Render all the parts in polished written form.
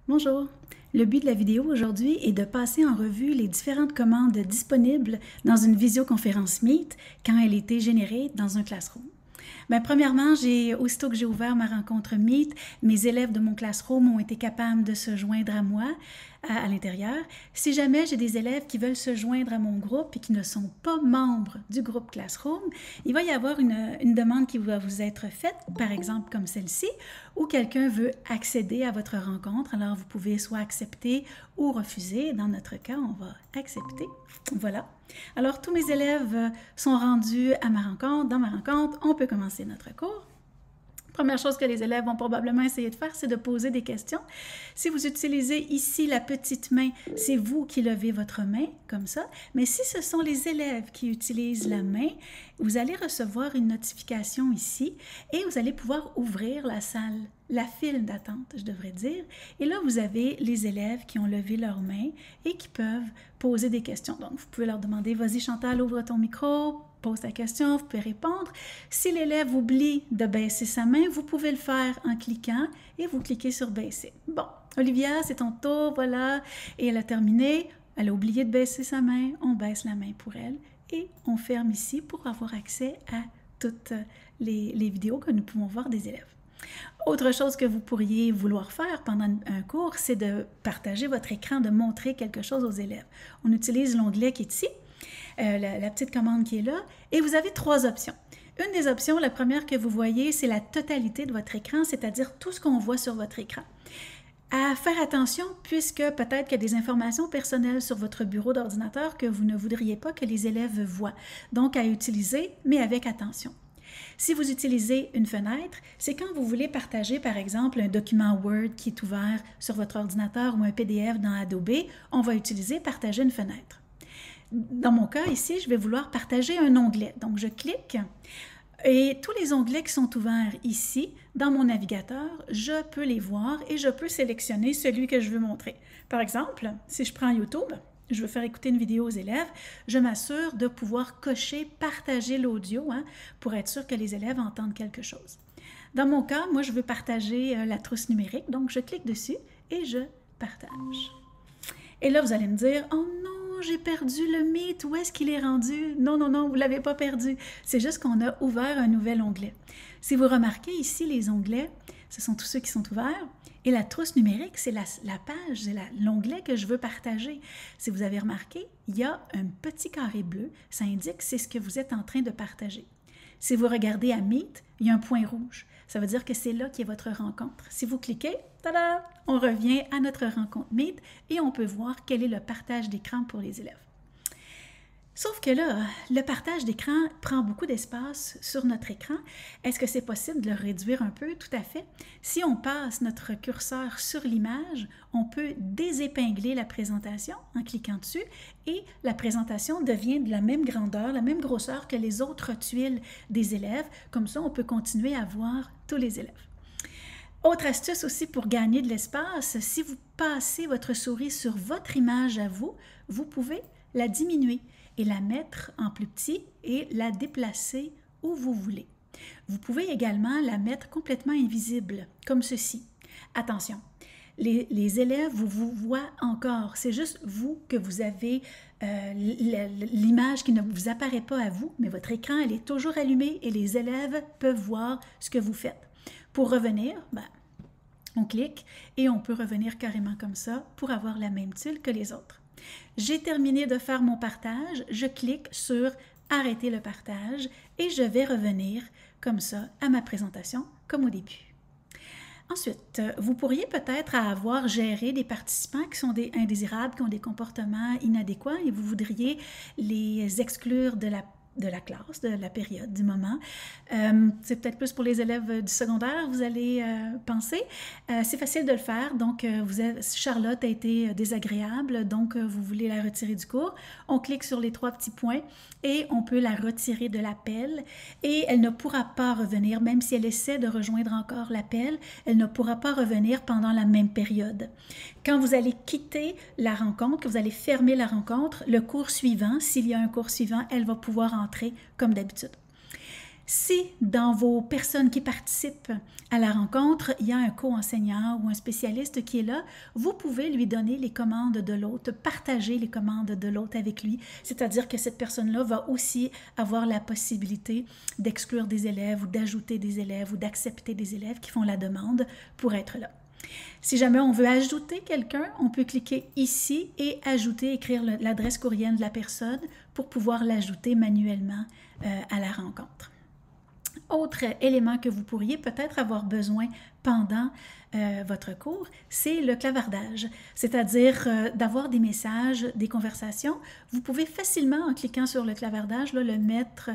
Bonjour! Le but de la vidéo aujourd'hui est de passer en revue les différentes commandes disponibles dans une visioconférence Meet quand elle a été générée dans un Classroom. Bien, premièrement, aussitôt que j'ai ouvert ma rencontre Meet, mes élèves de mon Classroom ont été capables de se joindre à moi à l'intérieur. Si jamais j'ai des élèves qui veulent se joindre à mon groupe et qui ne sont pas membres du groupe Classroom, il va y avoir une demande qui va vous être faite, par exemple comme celle-ci, où quelqu'un veut accéder à votre rencontre. Alors, vous pouvez soit accepter ou refuser. Dans notre cas, on va accepter. Voilà. Alors, tous mes élèves sont rendus à ma rencontre. Dans ma rencontre, on peut commencer notre cours. Première chose que les élèves vont probablement essayer de faire, c'est de poser des questions. Si vous utilisez ici la petite main, c'est vous qui levez votre main, comme ça. Mais si ce sont les élèves qui utilisent la main, vous allez recevoir une notification ici et vous allez pouvoir ouvrir la salle, la file d'attente, je devrais dire. Et là, vous avez les élèves qui ont levé leurs mains et qui peuvent poser des questions. Donc, vous pouvez leur demander, vas-y Chantal, ouvre ton micro, pose ta question, vous pouvez répondre. Si l'élève oublie de baisser sa main, vous pouvez le faire en cliquant et vous cliquez sur baisser. Bon, Olivia, c'est ton tour, voilà. Et elle a terminé. Elle a oublié de baisser sa main. On baisse la main pour elle et on ferme ici pour avoir accès à toutes les vidéos que nous pouvons voir des élèves. Autre chose que vous pourriez vouloir faire pendant un cours, c'est de partager votre écran, de montrer quelque chose aux élèves. On utilise l'onglet qui est ici. La petite commande qui est là, et vous avez trois options. Une des options, la première que vous voyez, c'est la totalité de votre écran, c'est-à-dire tout ce qu'on voit sur votre écran. À faire attention, puisque peut-être qu'il y a des informations personnelles sur votre bureau d'ordinateur que vous ne voudriez pas que les élèves voient. Donc, à utiliser, mais avec attention. Si vous utilisez une fenêtre, c'est quand vous voulez partager, par exemple, un document Word qui est ouvert sur votre ordinateur ou un PDF dans Adobe, on va utiliser « Partager une fenêtre ». Dans mon cas, ici, je vais vouloir partager un onglet. Donc, je clique et tous les onglets qui sont ouverts ici, dans mon navigateur, je peux les voir et je peux sélectionner celui que je veux montrer. Par exemple, si je prends YouTube, je veux faire écouter une vidéo aux élèves, je m'assure de pouvoir cocher « Partager l'audio » pour être sûr que les élèves entendent quelque chose. Dans mon cas, moi, je veux partager la trousse numérique, donc je clique dessus et je partage. Et là, vous allez me dire « Oh non! J'ai perdu le Meet, où est-ce qu'il est rendu? » Non, non, non, vous ne l'avez pas perdu. C'est juste qu'on a ouvert un nouvel onglet. Si vous remarquez ici, les onglets, ce sont tous ceux qui sont ouverts. Et la trousse numérique, c'est la page, c'est l'onglet que je veux partager. Si vous avez remarqué, il y a un petit carré bleu. Ça indique que c'est ce que vous êtes en train de partager. Si vous regardez à Meet, il y a un point rouge. Ça veut dire que c'est là qu'est votre rencontre. Si vous cliquez, tada, on revient à notre rencontre Meet et on peut voir quel est le partage d'écran pour les élèves. Sauf que là, le partage d'écran prend beaucoup d'espace sur notre écran. Est-ce que c'est possible de le réduire un peu? Tout à fait. Si on passe notre curseur sur l'image, on peut désépingler la présentation en cliquant dessus et la présentation devient de la même grandeur, la même grosseur que les autres tuiles des élèves. Comme ça, on peut continuer à voir tous les élèves. Autre astuce aussi pour gagner de l'espace, si vous passez votre souris sur votre image à vous, vous pouvez la diminuer et la mettre en plus petit et la déplacer où vous voulez. Vous pouvez également la mettre complètement invisible, comme ceci. Attention, les élèves vous voient encore. C'est juste vous que vous avez l'image qui ne vous apparaît pas à vous, mais votre écran, elle est toujours allumée et les élèves peuvent voir ce que vous faites. Pour revenir, on clique et on peut revenir carrément comme ça pour avoir la même tuile que les autres. J'ai terminé de faire mon partage, je clique sur « Arrêter le partage » et je vais revenir comme ça à ma présentation comme au début. Ensuite, vous pourriez peut-être avoir géré des participants qui sont indésirables, qui ont des comportements inadéquats et vous voudriez les exclure de la classe, de la période, du moment. C'est peut-être plus pour les élèves du secondaire, vous allez penser. C'est facile de le faire. Donc, Charlotte a été désagréable, donc vous voulez la retirer du cours. On clique sur les trois petits points et on peut la retirer de l'appel et elle ne pourra pas revenir, même si elle essaie de rejoindre encore l'appel, elle ne pourra pas revenir pendant la même période. Quand vous allez quitter la rencontre, que vous allez fermer la rencontre, le cours suivant, s'il y a un cours suivant, elle va pouvoir entrer comme d'habitude. Si dans vos personnes qui participent à la rencontre, il y a un co-enseignant ou un spécialiste qui est là, vous pouvez lui donner les commandes de l'autre, partager les commandes de l'autre avec lui, c'est-à-dire que cette personne-là va aussi avoir la possibilité d'exclure des élèves ou d'ajouter des élèves ou d'accepter des élèves qui font la demande pour être là. Si jamais on veut ajouter quelqu'un, on peut cliquer ici et ajouter, écrire l'adresse courriel de la personne pour pouvoir l'ajouter manuellement à la rencontre. Autre élément que vous pourriez peut-être avoir besoin pendant votre cours, c'est le clavardage, c'est-à-dire d'avoir des messages, des conversations. Vous pouvez facilement, en cliquant sur le clavardage, là, le mettre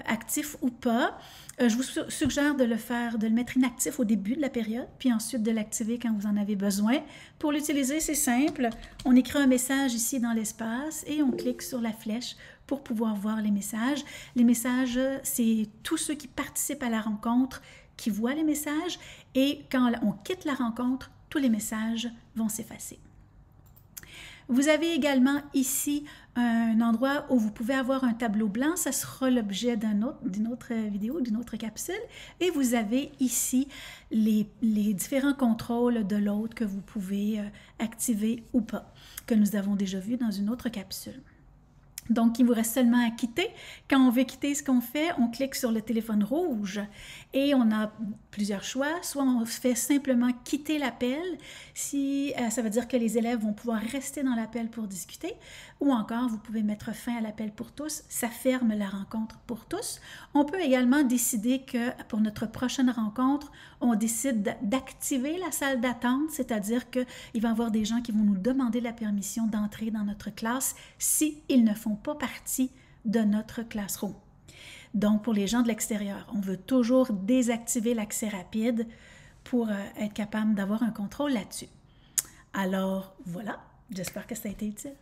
actif ou pas. Je vous suggère de le mettre inactif au début de la période, puis ensuite de l'activer quand vous en avez besoin. Pour l'utiliser, c'est simple. On écrit un message ici dans l'espace et on clique sur la flèche pour pouvoir voir les messages. Les messages, c'est tous ceux qui participent à la rencontre qui voient les messages et quand on quitte la rencontre, tous les messages vont s'effacer. Vous avez également ici un endroit où vous pouvez avoir un tableau blanc. Ça sera l'objet d'une autre vidéo, d'une autre capsule. Et vous avez ici les différents contrôles de l'autre que vous pouvez activer ou pas, que nous avons déjà vu dans une autre capsule. Donc, il vous reste seulement à quitter. Quand on veut quitter ce qu'on fait, on clique sur le téléphone rouge et on a plusieurs choix. Soit on fait simplement quitter l'appel, si ça veut dire que les élèves vont pouvoir rester dans l'appel pour discuter, ou encore vous pouvez mettre fin à l'appel pour tous, ça ferme la rencontre pour tous. On peut également décider que pour notre prochaine rencontre, on décide d'activer la salle d'attente, c'est-à-dire qu'il va y avoir des gens qui vont nous demander la permission d'entrer dans notre classe s'ils ne font pas partie de notre classroom. Donc, pour les gens de l'extérieur, on veut toujours désactiver l'accès rapide pour être capable d'avoir un contrôle là-dessus. Alors, voilà, j'espère que ça a été utile.